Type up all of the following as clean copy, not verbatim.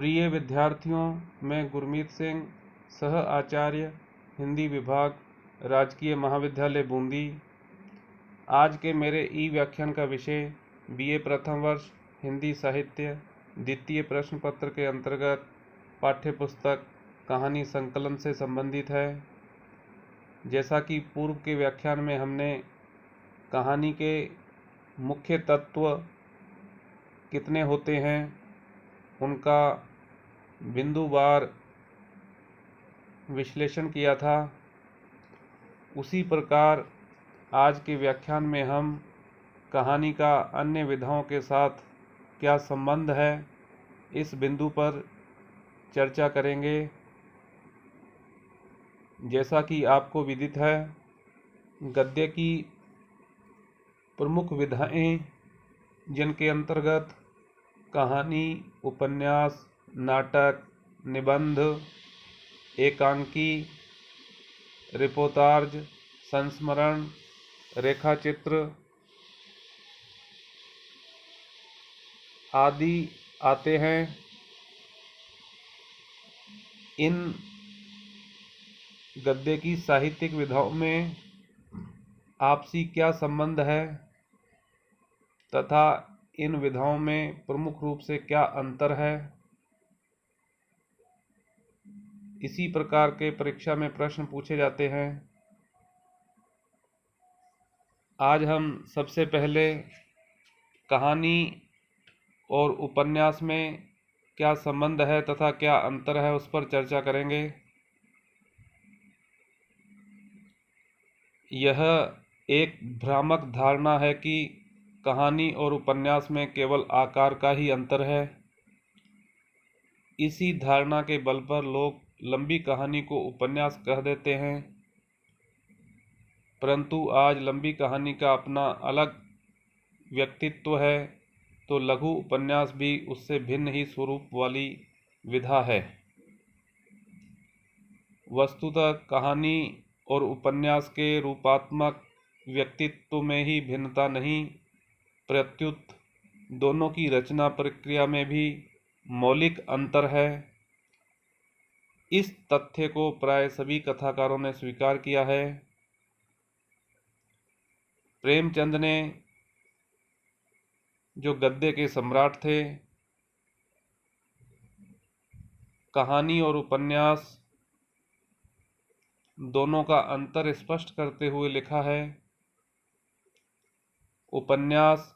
प्रिय विद्यार्थियों, मैं गुरमीत सिंह, सह आचार्य हिंदी विभाग, राजकीय महाविद्यालय बूंदी। आज के मेरे ई व्याख्यान का विषय बीए प्रथम वर्ष हिंदी साहित्य द्वितीय प्रश्न पत्र के अंतर्गत पाठ्य पुस्तक कहानी संकलन से संबंधित है। जैसा कि पूर्व के व्याख्यान में हमने कहानी के मुख्य तत्व कितने होते हैं, उनका बिंदुवार विश्लेषण किया था, उसी प्रकार आज के व्याख्यान में हम कहानी का अन्य विधाओं के साथ क्या संबंध है, इस बिंदु पर चर्चा करेंगे। जैसा कि आपको विदित है, गद्य की प्रमुख विधाएं, जिनके अंतर्गत कहानी, उपन्यास, नाटक, निबंध, एकांकी, रिपोर्टाज, संस्मरण, रेखाचित्र आदि आते हैं। इन गद्य की साहित्यिक विधाओं में आपसी क्या संबंध है तथा इन विधाओं में प्रमुख रूप से क्या अंतर है, इसी प्रकार के परीक्षा में प्रश्न पूछे जाते हैं। आज हम सबसे पहले कहानी और उपन्यास में क्या संबंध है तथा क्या अंतर है, उस पर चर्चा करेंगे। यह एक भ्रामक धारणा है कि कहानी और उपन्यास में केवल आकार का ही अंतर है। इसी धारणा के बल पर लोग लंबी कहानी को उपन्यास कह देते हैं, परंतु आज लंबी कहानी का अपना अलग व्यक्तित्व है, तो लघु उपन्यास भी उससे भिन्न ही स्वरूप वाली विधा है। वस्तुतः कहानी और उपन्यास के रूपात्मक व्यक्तित्व में ही भिन्नता नहीं, प्रत्युत दोनों की रचना प्रक्रिया में भी मौलिक अंतर है। इस तथ्य को प्राय सभी कथाकारों ने स्वीकार किया है। प्रेमचंद ने, जो गद्य के सम्राट थे, कहानी और उपन्यास दोनों का अंतर स्पष्ट करते हुए लिखा है। उपन्यास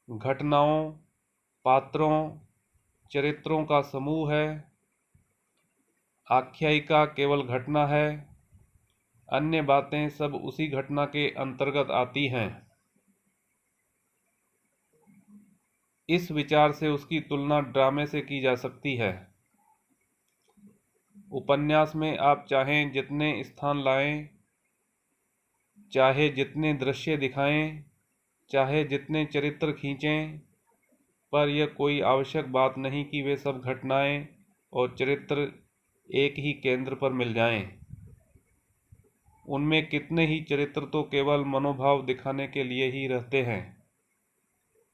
घटनाओं, पात्रों, चरित्रों का समूह है। आख्यायिका केवल घटना है, अन्य बातें सब उसी घटना के अंतर्गत आती हैं। इस विचार से उसकी तुलना ड्रामे से की जा सकती है। उपन्यास में आप चाहें जितने स्थान लाएं, चाहे जितने दृश्य दिखाएं, चाहे जितने चरित्र खींचें, पर यह कोई आवश्यक बात नहीं कि वे सब घटनाएं और चरित्र एक ही केंद्र पर मिल जाएं। उनमें कितने ही चरित्र तो केवल मनोभाव दिखाने के लिए ही रहते हैं।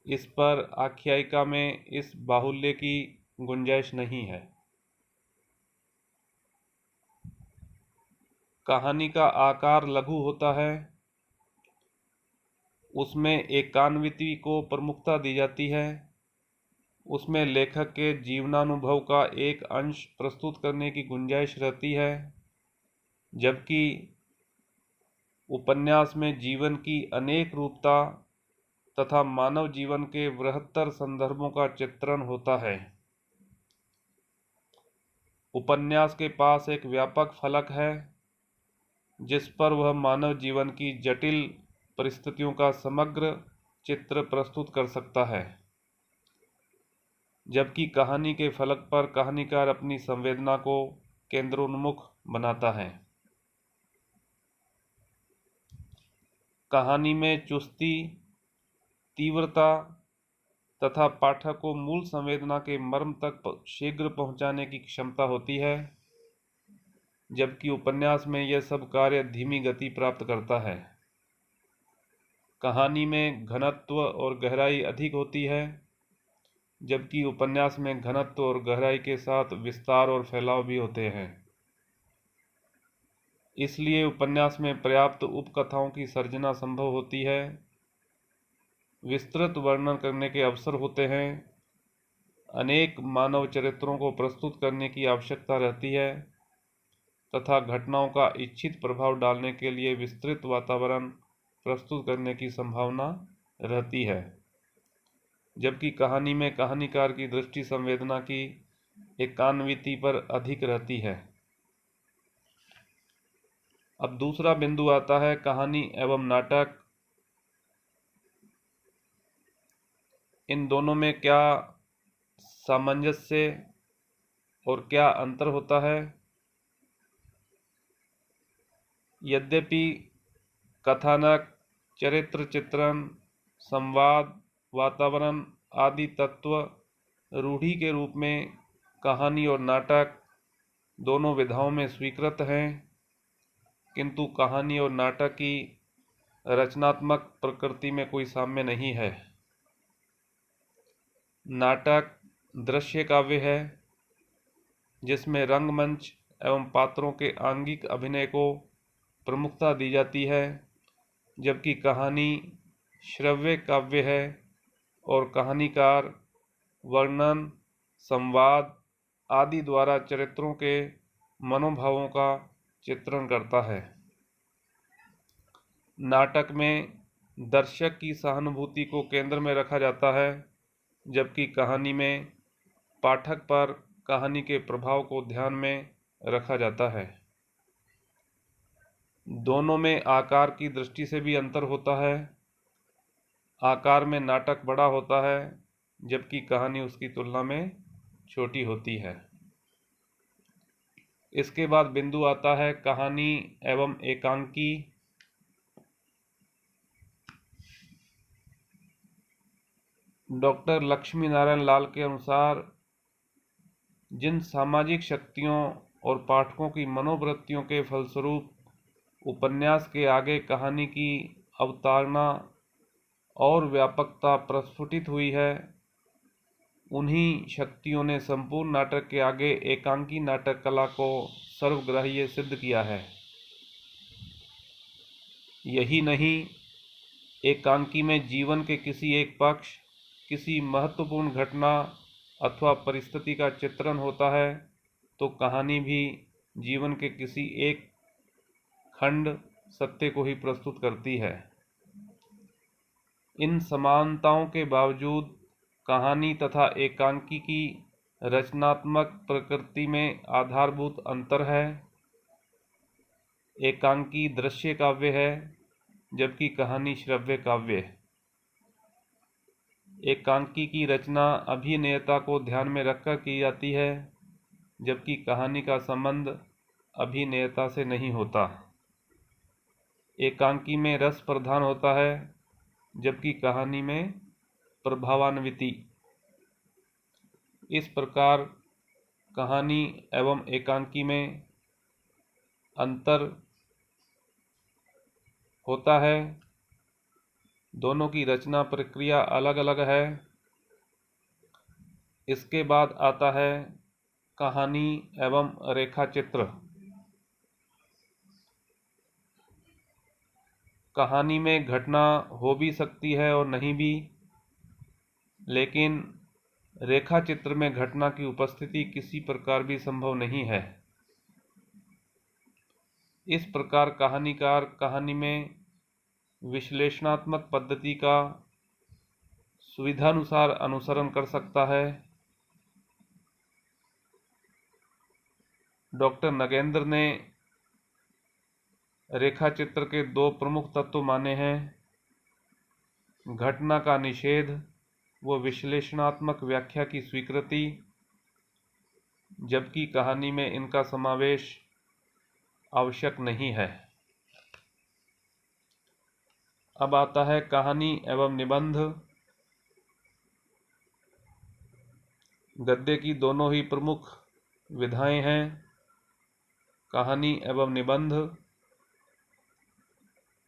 इस पर आख्यायिका में इस बाहुल्य की गुंजाइश नहीं है। कहानी का आकार लघु होता है, उसमें एकान्विति को प्रमुखता दी जाती है, उसमें लेखक के जीवनानुभव का एक अंश प्रस्तुत करने की गुंजाइश रहती है, जबकि उपन्यास में जीवन की अनेक रूपता तथा मानव जीवन के बृहत्तर संदर्भों का चित्रण होता है। उपन्यास के पास एक व्यापक फलक है, जिस पर वह मानव जीवन की जटिल परिस्थितियों का समग्र चित्र प्रस्तुत कर सकता है, जबकि कहानी के फलक पर कहानीकार अपनी संवेदना को केंद्रोन्मुख बनाता है। कहानी में चुस्ती, तीव्रता तथा पाठक को मूल संवेदना के मर्म तक शीघ्र पहुंचाने की क्षमता होती है, जबकि उपन्यास में यह सब कार्य धीमी गति प्राप्त करता है। कहानी में घनत्व और गहराई अधिक होती है, जबकि उपन्यास में घनत्व और गहराई के साथ विस्तार और फैलाव भी होते हैं। इसलिए उपन्यास में पर्याप्त उपकथाओं की सर्जना संभव होती है, विस्तृत वर्णन करने के अवसर होते हैं, अनेक मानव चरित्रों को प्रस्तुत करने की आवश्यकता रहती है तथा घटनाओं का इच्छित प्रभाव डालने के लिए विस्तृत वातावरण प्रस्तुत करने की संभावना रहती है। जबकि कहानी में कहानीकार की दृष्टि संवेदना की एकान्विति पर अधिक रहती है। अब दूसरा बिंदु आता है कहानी एवं नाटक। इन दोनों में क्या सामंजस्य और क्या अंतर होता है? यद्यपि कथानक, चरित्र चित्रण, संवाद, वातावरण आदि तत्व रूढ़ि के रूप में कहानी और नाटक दोनों विधाओं में स्वीकृत हैं, किंतु कहानी और नाटक की रचनात्मक प्रकृति में कोई साम्य नहीं है। नाटक दृश्य काव्य है जिसमें रंगमंच एवं पात्रों के आंगिक अभिनय को प्रमुखता दी जाती है, जबकि कहानी श्रव्य काव्य है और कहानीकार वर्णन, संवाद आदि द्वारा चरित्रों के मनोभावों का चित्रण करता है। नाटक में दर्शक की सहानुभूति को केंद्र में रखा जाता है, जबकि कहानी में पाठक पर कहानी के प्रभाव को ध्यान में रखा जाता है। दोनों में आकार की दृष्टि से भी अंतर होता है। आकार में नाटक बड़ा होता है, जबकि कहानी उसकी तुलना में छोटी होती है। इसके बाद बिंदु आता है कहानी एवं एकांकी। डॉक्टर लक्ष्मी नारायण लाल के अनुसार जिन सामाजिक शक्तियों और पाठकों की मनोवृत्तियों के फलस्वरूप उपन्यास के आगे कहानी की अवतारणा और व्यापकता प्रस्फुटित हुई है, उन्हीं शक्तियों ने संपूर्ण नाटक के आगे एकांकी नाटक कला को सर्वग्राह्य सिद्ध किया है। यही नहीं, एकांकी में जीवन के किसी एक पक्ष, किसी महत्वपूर्ण घटना अथवा परिस्थिति का चित्रण होता है, तो कहानी भी जीवन के किसी एक खंड सत्य को ही प्रस्तुत करती है। इन समानताओं के बावजूद कहानी तथा एकांकी की रचनात्मक प्रकृति में आधारभूत अंतर है। एकांकी दृश्य काव्य है, जबकि कहानी श्रव्य काव्य। एकांकी की रचना अभिनेता को ध्यान में रखकर की जाती है, जबकि कहानी का संबंध अभिनेता से नहीं होता। एकांकी में रस प्रधान होता है, जबकि कहानी में प्रभावान्विति। इस प्रकार कहानी एवं एकांकी में अंतर होता है। दोनों की रचना प्रक्रिया अलग अलग है। इसके बाद आता है कहानी एवं रेखाचित्र। कहानी में घटना हो भी सकती है और नहीं भी, लेकिन रेखाचित्र में घटना की उपस्थिति किसी प्रकार भी संभव नहीं है। इस प्रकार कहानीकार कहानी में विश्लेषणात्मक पद्धति का सुविधानुसार अनुसरण कर सकता है। डॉक्टर नगेंद्र ने रेखाचित्र के दो प्रमुख तत्व माने हैं, घटना का निषेध व विश्लेषणात्मक व्याख्या की स्वीकृति, जबकि कहानी में इनका समावेश आवश्यक नहीं है। अब आता है कहानी एवं निबंध। गद्य की दोनों ही प्रमुख विधाएं हैं, कहानी एवं निबंध।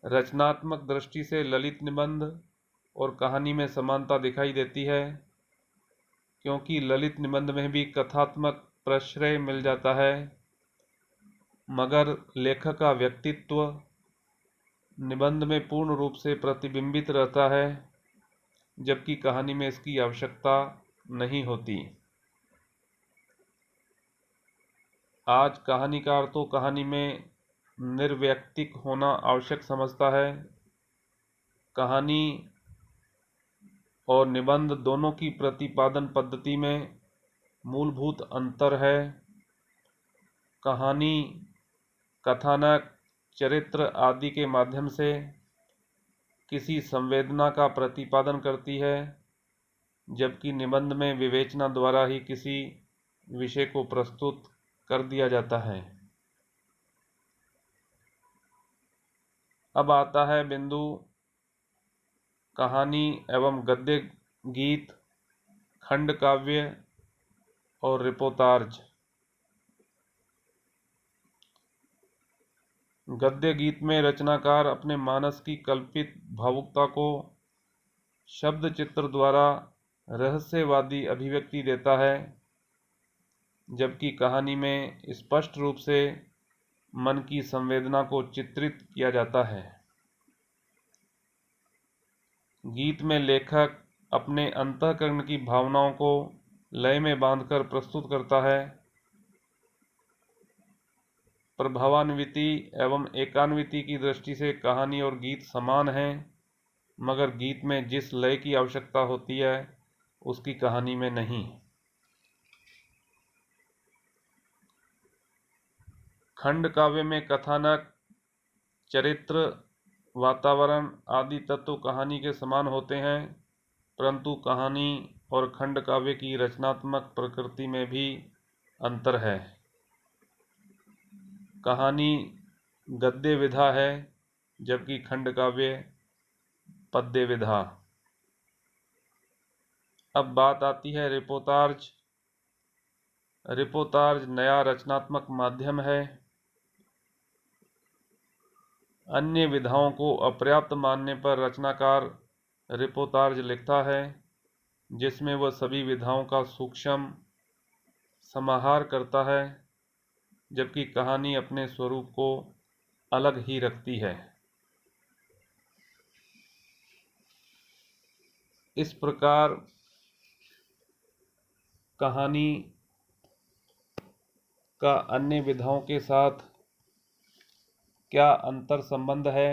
रचनात्मक दृष्टि से ललित निबंध और कहानी में समानता दिखाई देती है। क्योंकि ललित निबंध में भी कथात्मक प्रश्रय मिल जाता है, मगर लेखक का व्यक्तित्व निबंध में पूर्ण रूप से प्रतिबिंबित रहता है, जबकि कहानी में इसकी आवश्यकता नहीं होती। आज कहानीकार तो कहानी में निर्वैयक्तिक होना आवश्यक समझता है। कहानी और निबंध दोनों की प्रतिपादन पद्धति में मूलभूत अंतर है। कहानी कथानक, चरित्र आदि के माध्यम से किसी संवेदना का प्रतिपादन करती है, जबकि निबंध में विवेचना द्वारा ही किसी विषय को प्रस्तुत कर दिया जाता है। अब आता है बिंदु कहानी एवं गद्य गीत, खंड काव्य और रिपोर्ताज। गद्य गीत में रचनाकार अपने मानस की कल्पित भावुकता को शब्द चित्र द्वारा रहस्यवादी अभिव्यक्ति देता है, जबकि कहानी में स्पष्ट रूप से मन की संवेदना को चित्रित किया जाता है। गीत में लेखक अपने अंतःकरण की भावनाओं को लय में बांधकर प्रस्तुत करता है। प्रभावान्विति एवं एकान्विति की दृष्टि से कहानी और गीत समान हैं, मगर गीत में जिस लय की आवश्यकता होती है उसकी कहानी में नहीं। खंड काव्य में कथानक, चरित्र, वातावरण आदि तत्व कहानी के समान होते हैं, परंतु कहानी और खंड काव्य की रचनात्मक प्रकृति में भी अंतर है। कहानी गद्य विधा है, जबकि खंड काव्य पद्य विधा। अब बात आती है रिपोर्ताज। रिपोर्ताज नया रचनात्मक माध्यम है। अन्य विधाओं को अपर्याप्त मानने पर रचनाकार रिपोर्ताज लिखता है, जिसमें वह सभी विधाओं का सूक्ष्म समाहार करता है, जबकि कहानी अपने स्वरूप को अलग ही रखती है। इस प्रकार कहानी का अन्य विधाओं के साथ क्या अंतर संबंध है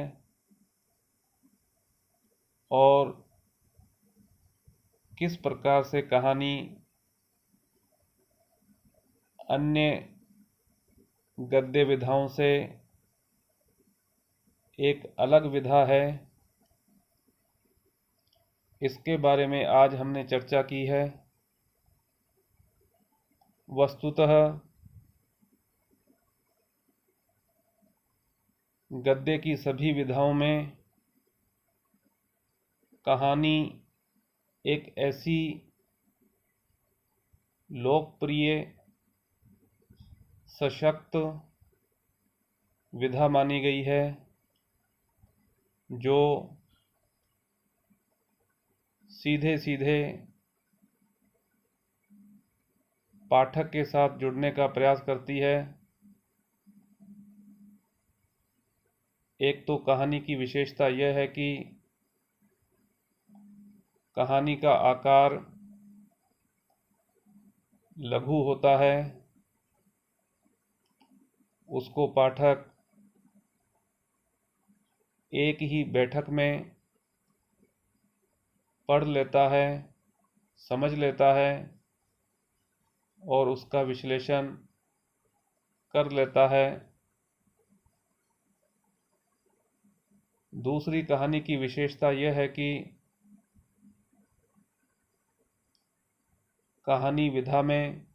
और किस प्रकार से कहानी अन्य गद्य विधाओं से एक अलग विधा है, इसके बारे में आज हमने चर्चा की है। वस्तुतः गद्य की सभी विधाओं में कहानी एक ऐसी लोकप्रिय सशक्त विधा मानी गई है जो सीधे सीधे पाठक के साथ जुड़ने का प्रयास करती है। एक तो कहानी की विशेषता यह है कि कहानी का आकार लघु होता है, उसको पाठक एक ही बैठक में पढ़ लेता है, समझ लेता है और उसका विश्लेषण कर लेता है। दूसरी कहानी की विशेषता यह है कि कहानी विधा में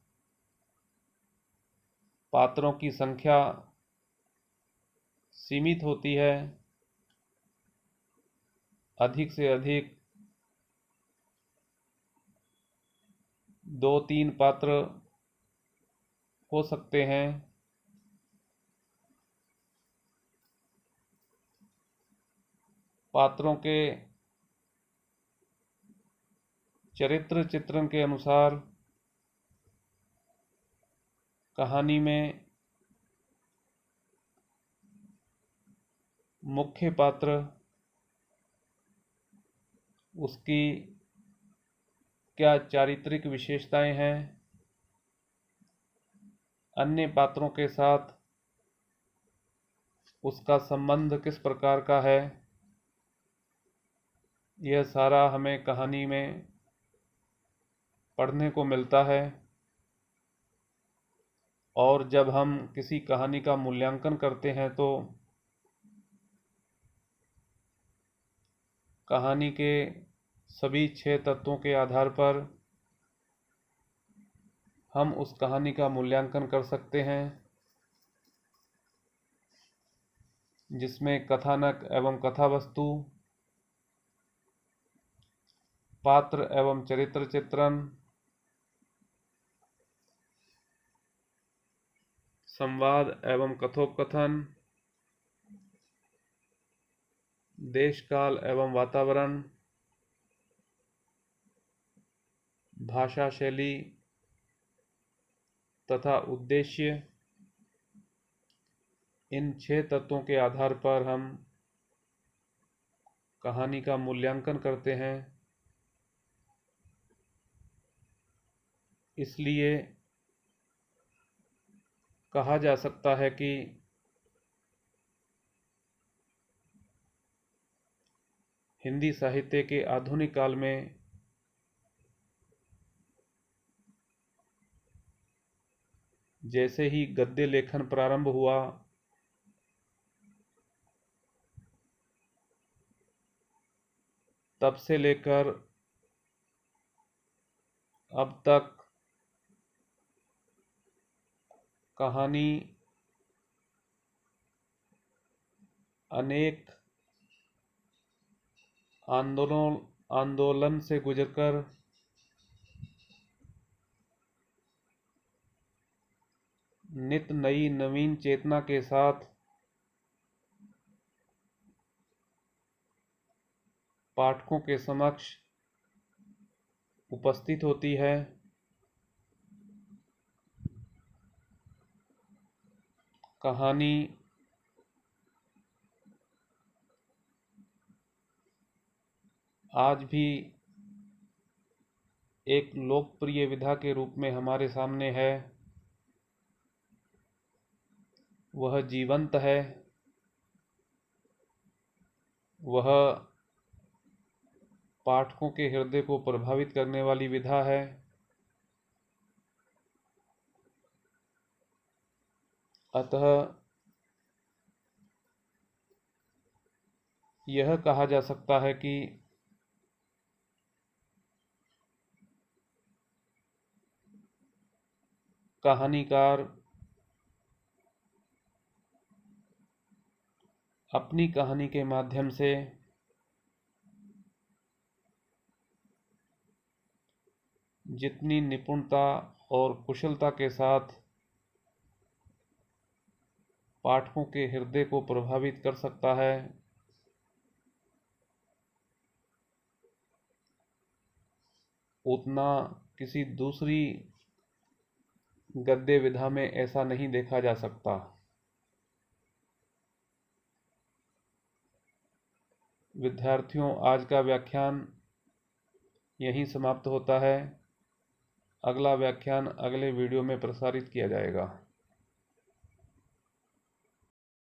पात्रों की संख्या सीमित होती है। अधिक से अधिक 2-3 पात्र हो सकते हैं। पात्रों के चरित्र चित्रण के अनुसार कहानी में मुख्य पात्र, उसकी क्या चारित्रिक विशेषताएं हैं, अन्य पात्रों के साथ उसका संबंध किस प्रकार का है, यह सारा हमें कहानी में पढ़ने को मिलता है। और जब हम किसी कहानी का मूल्यांकन करते हैं तो कहानी के सभी 6 तत्वों के आधार पर हम उस कहानी का मूल्यांकन कर सकते हैं, जिसमें कथानक एवं कथावस्तु, पात्र एवं चरित्र चित्रण, संवाद एवं कथोपकथन, देश काल एवं वातावरण, भाषा शैली तथा उद्देश्य, इन 6 तत्वों के आधार पर हम कहानी का मूल्यांकन करते हैं। इसलिए कहा जा सकता है कि हिंदी साहित्य के आधुनिक काल में जैसे ही गद्य लेखन प्रारंभ हुआ, तब से लेकर अब तक कहानी अनेक आंदोलन से गुजरकर नित नई नवीन चेतना के साथ पाठकों के समक्ष उपस्थित होती है। कहानी आज भी एक लोकप्रिय विधा के रूप में हमारे सामने है। वह जीवंत है, वह पाठकों के हृदय को प्रभावित करने वाली विधा है। अतः यह कहा जा सकता है कि कहानीकार अपनी कहानी के माध्यम से जितनी निपुणता और कुशलता के साथ पाठकों के हृदय को प्रभावित कर सकता है, उतना किसी दूसरी गद्य विधा में ऐसा नहीं देखा जा सकता। विद्यार्थियों, आज का व्याख्यान यहीं समाप्त होता है। अगला व्याख्यान अगले वीडियो में प्रसारित किया जाएगा।